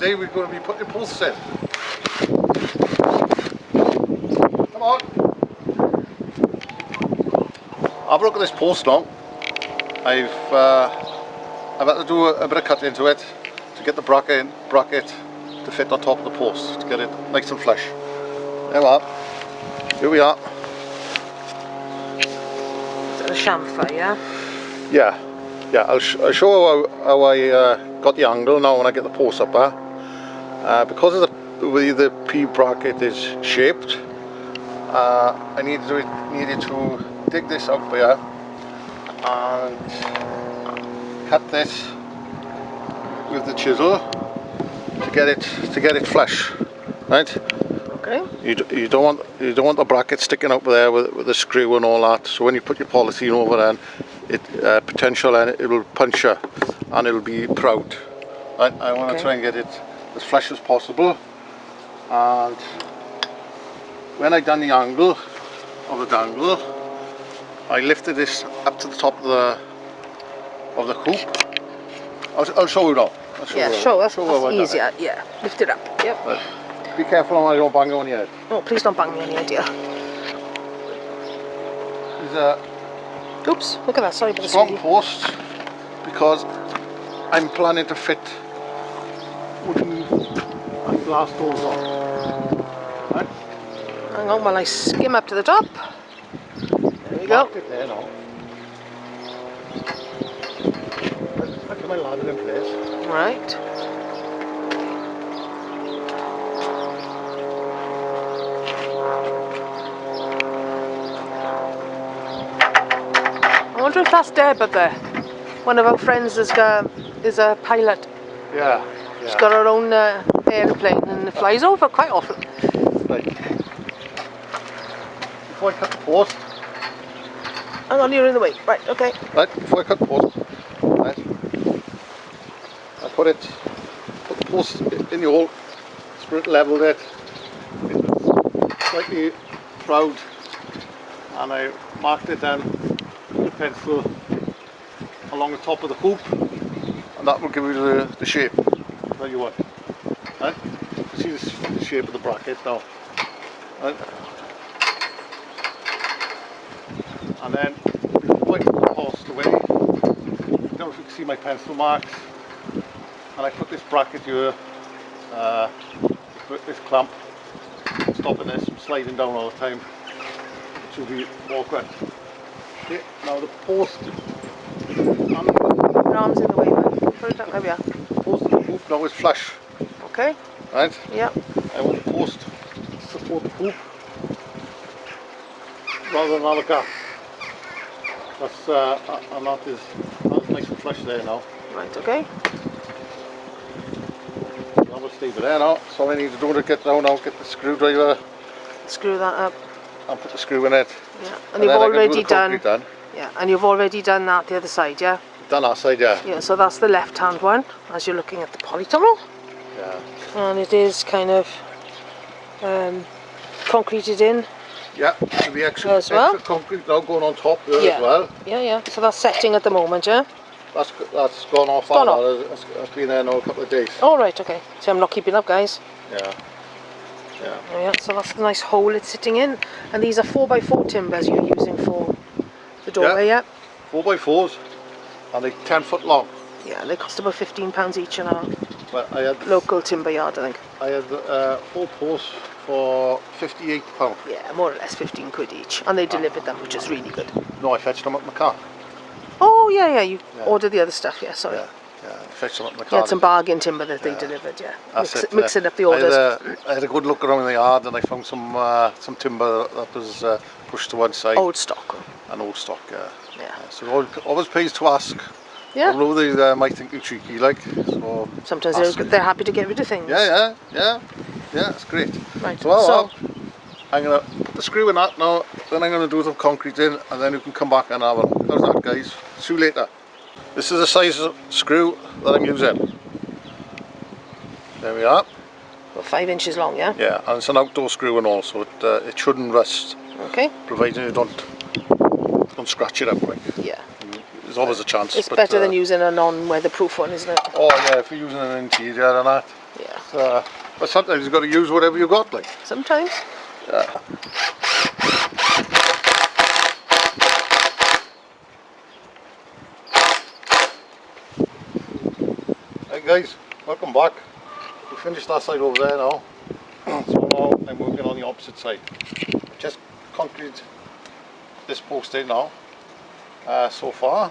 today we're going to be putting posts in. Come on. I've broken this post now. I've had to do a bit of cut into it to get the bracket to fit on top of the post, to get it nice and flush. There we are. Here we are. Is that a chamfer, yeah? Yeah. I'll show how I got the angle now when I get the post up there. Because of the way the P bracket is shaped, I needed to dig this out here and cut this with the chisel to get it flush, right? Okay. You don't want the bracket sticking out there with the screw and all that. So when you put your polythene over then, potential and it will puncture and it'll be proud. Right? I want to try and get it as flush as possible. And when I done the angle of the dangle, I lifted this up to the top of the hoop. I'll show you now. That's easier. Yeah, lift it up. Yep. Right. Be careful I don't bang you on your head. Oh, please don't bang me on the head, dear. Oops, look at that, sorry about the strong posts, because I'm planning to fit wooden and glass doors on. Right? Hang on while I skim up to the top. There we go. It there now. I'll get my ladder in place. Right. I wonder if that's Deb up there. One of our friends is a pilot. Yeah. She's got her own aeroplane and flies over quite often. Right. Before I cut the post. Hang on, you're in the way. Right, okay. Right, before I cut the post, right, I put the post in the hole, leveled it, slightly proud, and I marked it down with the pencil along the top of the hoop, and that will give you the shape that you want. Right? You see the shape of the bracket now. Right? And then before I put the post away, I don't know if you can see my pencil marks, and I put this bracket here, this clamp, stopping this from sliding down all the time, which will be awkward. Okay, now the post, your arm's in the way, but put it down. There we are. The post of the hoop now is flush. Okay. Right? Yeah. I want the post to support the hoop rather than have a gap. That's and that is nice and flush there now. Right, okay. That will stay there now. So all I need to do to get down now, get the screwdriver. Screw that up. And put the screw in it. Yeah. And you've already done. Done. Yeah. And you've already done that the other side, yeah. Done that side, yeah. Yeah. So that's the left-hand one, as you're looking at the polytunnel. Yeah. And it is kind of concreted in. Yeah, there'll be extra concrete now going on top there as well. Yeah. So that's setting at the moment, yeah? That's gone off. That's been there now a couple of days. Oh, right, okay. So I'm not keeping up, guys. Yeah. Yeah, so that's the nice hole it's sitting in. And these are 4x4 timbers you're using for the doorway, yeah? 4x4s, and they're 10 foot long. Yeah, they cost about £15 each in our local timber yard, I think. I had 4 posts for £58. Yeah, more or less 15 quid each, and they delivered them, which is really good. No, I fetched them up my car. Oh yeah, you ordered the other stuff, yeah, sorry. Yeah, I fetched them up my car. You had some bargain timber that they delivered, yeah. Mixing up the orders. I had a good look around the yard and I found some timber that was pushed to one side. Old stock. An old stock, yeah. So it always pays to ask. Yeah. Although they might think you're cheeky, like. So sometimes they're happy to get rid of things. Yeah, it's great. Right. So I'm going to put the screw in that now, then I'm going to do some concrete in, and then you can come back and have a look. How's that, guys? See you later. This is the size of screw that I'm using. There we are. Well, 5 inches long, yeah? Yeah, and it's an outdoor screw and all, so it shouldn't rust. Okay. Provided you don't scratch it up, like. Yeah. There's always a chance. It's better than using a non-weatherproof one, isn't it? Oh yeah, if you're using an interior and that. Yeah. but sometimes you've got to use whatever you got, like. Sometimes. Yeah. Hey guys, welcome back. We finished that side over there now. So now I'm working on the opposite side. Just concrete this post in now, so far.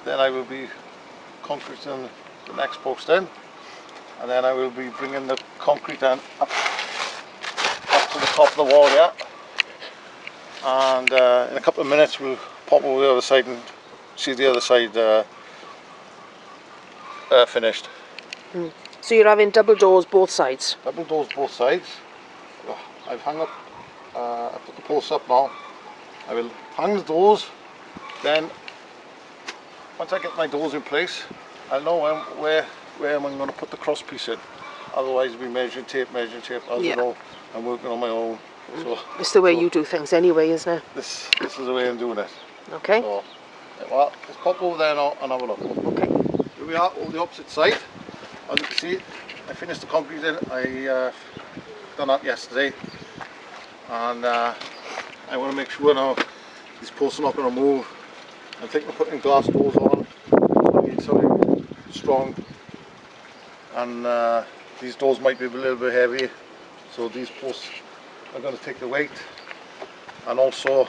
Then I will be concreting the next post in, and then I will be bringing the concrete in up to the top of the wall here. And in a couple of minutes we'll pop over the other side and see the other side finished. So you're having double doors both sides? Double doors both sides. I've hung up, I put the posts up now. I will hang the doors, then once I get my doors in place, I'll know where am I going to put the cross piece in. Otherwise it'll be measuring tape. As you know, I'm working on my own. So it's the way you do things anyway, isn't it? This is the way I'm doing it. Okay. So, well, let's pop over there now and have a look. Okay. Here we are on the opposite side. As you can see, I finished the concrete in. I done that yesterday, and I want to make sure now these posts are not going to move. I'm thinking of putting glass doors on. I need something strong, and these doors might be a little bit heavy, so these posts are going to take the weight. And also,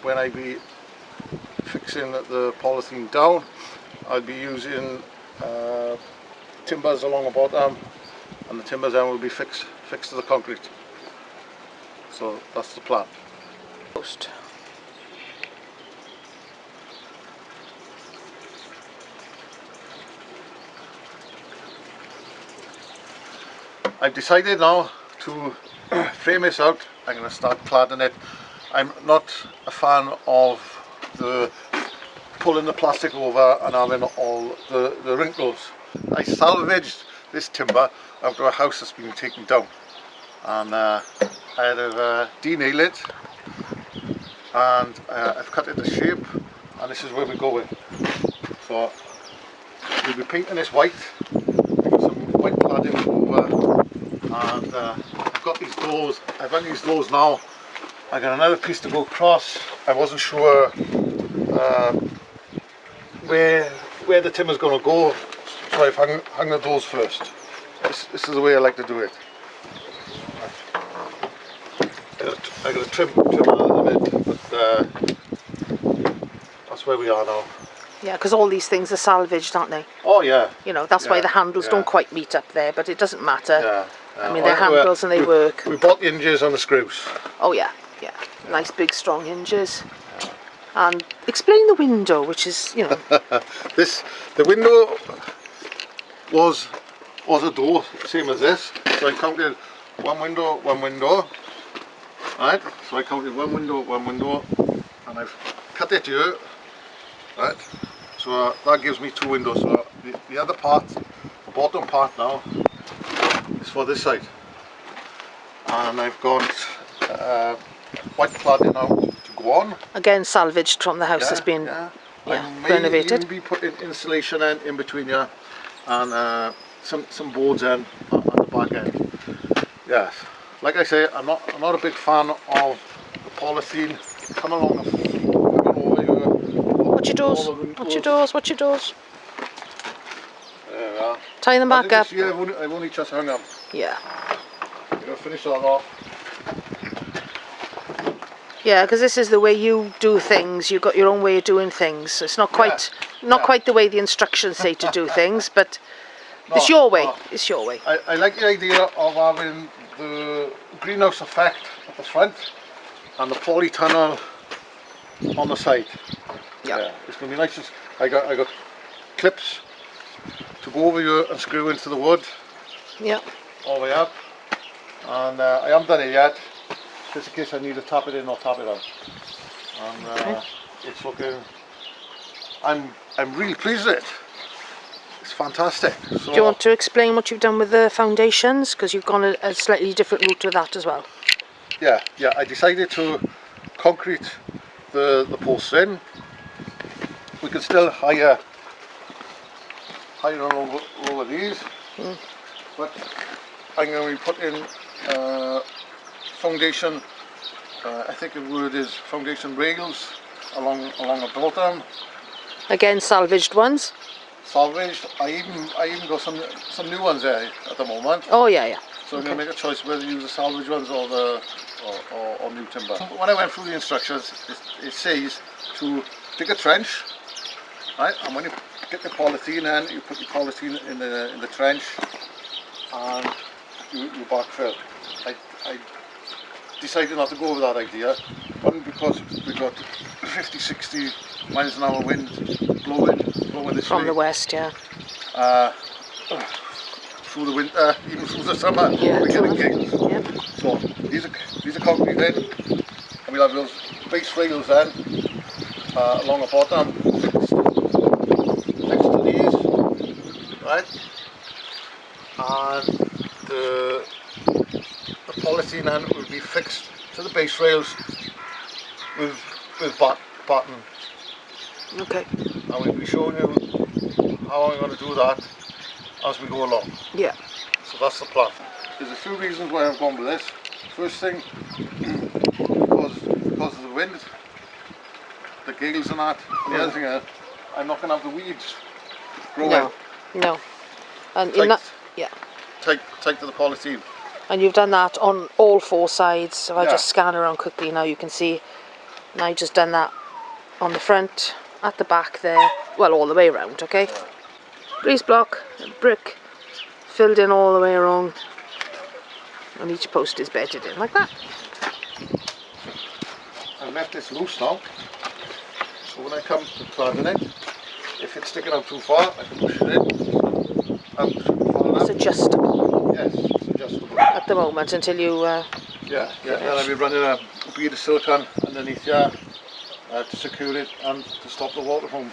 when I be fixing the polythene down, I'll be using timbers along the bottom, and the timbers then will be fixed to the concrete. So that's the plan. Post. I've decided now to frame this out. I'm going to start cladding it. I'm not a fan of the pulling the plastic over and having all the wrinkles. I salvaged this timber after a house that's been taken down, and I had to denail it, and I've cut it to shape, and this is where we're going. So we'll be painting this white, some white cladding over, and I've got these doors. I've got these doors now. I got another piece to go across. I wasn't sure where the timber's going to go, so I've hung the doors first. This is the way I like to do it. I got to trim a little bit, but that's where we are now. Yeah, because all these things are salvaged, aren't they? Oh yeah. You know, that's why the handles don't quite meet up there, but it doesn't matter. Yeah. I mean, they're handles and they work. We bought the hinges on the screws. Oh yeah. Nice big strong hinges. And explain the window, which is, you know. The window was a door, same as this. So I counted one window, right? So I counted one window, and I've cut it here, right? So that gives me two windows. So the other part, the bottom part now, is for this side. And I've got white cladding now to go on. Again, salvaged from the house that's been renovated. I may even be putting insulation in between here, and some boards in on the back end. Yes, like I say, I'm not a big fan of the polythene. Come along over here. Watch your doors. Watch your doors. There we are. Tie them back up. I've only just hung them. Yeah. I'm going to finish that off. Yeah, because this is the way you do things. You've got your own way of doing things. It's not quite quite the way the instructions say to do things, but it's your way. It's your way. I like the idea of having the greenhouse effect at the front and the polytunnel on the side. Yeah, it's going to be nice. I got clips to go over here and screw into the wood. Yeah. All the way up, and I haven't done it yet. Just in case I need to tap it in or tap it out. And it's looking. I'm really pleased with it. It's fantastic. So, do you want to explain what you've done with the foundations? Because you've gone a slightly different route to that as well. Yeah. I decided to concrete the posts in. We could still hire on over these. but I'm going to be putting foundation, I think the word is foundation rails along the bottom. Again, salvaged ones. Salvaged. I even got some new ones there at the moment. Oh yeah, yeah. So I'm going to make a choice whether to use the salvage ones or new timber. When I went through the instructions, it says to dig a trench, right? And when you get the polythene in, you put your polythene in the trench, and you backfill. I decided not to go with that idea, one because we got 50-60 miles an hour wind blowing this From way. the west, yeah. Through the winter, even through the summer, Yeah, we're getting true. gales. Yep. So these are concrete in, and we'll have those base rails then along the bottom next to these, right? And the polythene then will be fixed to the base rails with batten. Okay. And we'll be showing you how I'm going to do that as we go along. Yeah. So that's the plan. There's a few reasons why I've gone with this. First thing, because of the wind, the gales and that. And the other thing is, I'm not going to have the weeds growing No. And tight, yeah. tight to the polythene. And you've done that on all four sides. So I Yeah. just scan around quickly now, you can see. Now I've just done that on the front, at the back there, well, all the way around, okay? Yeah. Grease block, and brick, filled in all the way around, and each post is bedded in like that. I've left this loose now, so when I come to cladding it, if it's sticking out too far, I can push it in, out far enough. It's adjustable Yes, it's adjustable. at the moment until you... Yeah, then I'll be running a bead of silicone underneath here to secure it and to stop the water from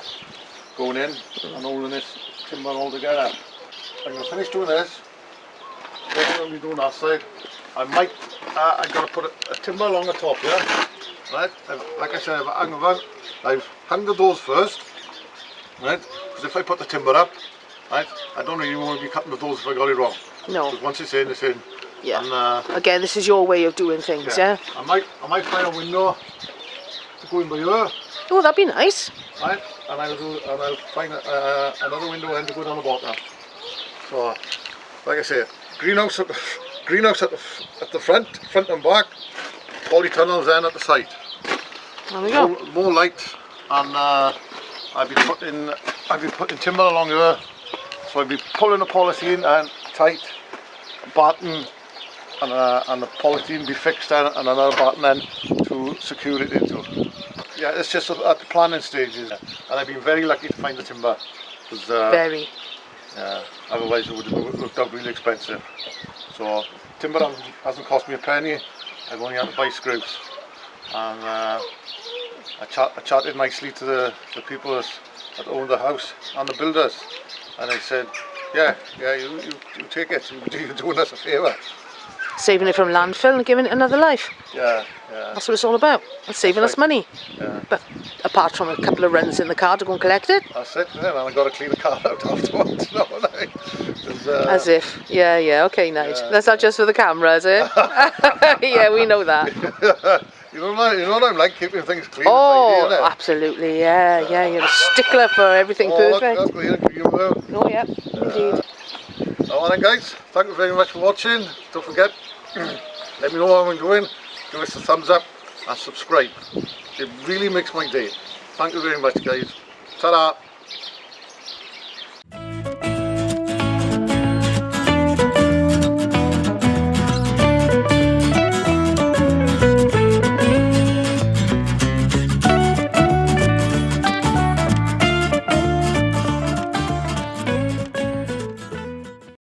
going in and holding this timber all together. I'm going to finish doing this, then I'm going to be doing that side. I'm going to put a timber along the top here, right? Like I said, I've hung the doors first, right? Because if I put the timber up, right, I don't really want to be cutting the doors if I got it wrong. No. Because once it's in, it's in. Yeah. And, again, this is your way of doing things, yeah? I might find a window to go in by here, Oh, that'd be nice. right? And I'll find another window then to go down the bottom. So, like I say, greenhouse at the front and back, polytunnels then at the side. There we go. More light, and I'll be putting timber along here. So I'll be pulling the polythene and tight, batten, and the polythene be fixed then, and another batten then to secure it into. Yeah, it's just at the planning stages, and I've been very lucky to find the timber. Very. Otherwise it would have looked out really expensive. So timber hasn't cost me a penny. I've only had to buy screws, and I chatted nicely to the people that own the house and the builders, and they said, yeah, you take it. You're doing us a favour. Saving it from landfill and giving it another life. Yeah. That's what it's all about. It's saving us money. Yeah. But apart from a couple of runs in the car to go and collect it. That's it, and I've got to clean the car out afterwards. As if. Yeah, okay, nice. Yeah, That's not just for the camera, is it? Yeah, we know that. you know what I'm like, keeping things clean Oh, and tidy, innit? absolutely, yeah, you're a stickler for everything perfect. Oh, yeah, indeed. Alright guys, thank you very much for watching. Don't forget, let me know how I'm doing. Give us a thumbs up and subscribe. It really makes my day. Thank you very much guys. Ta-da!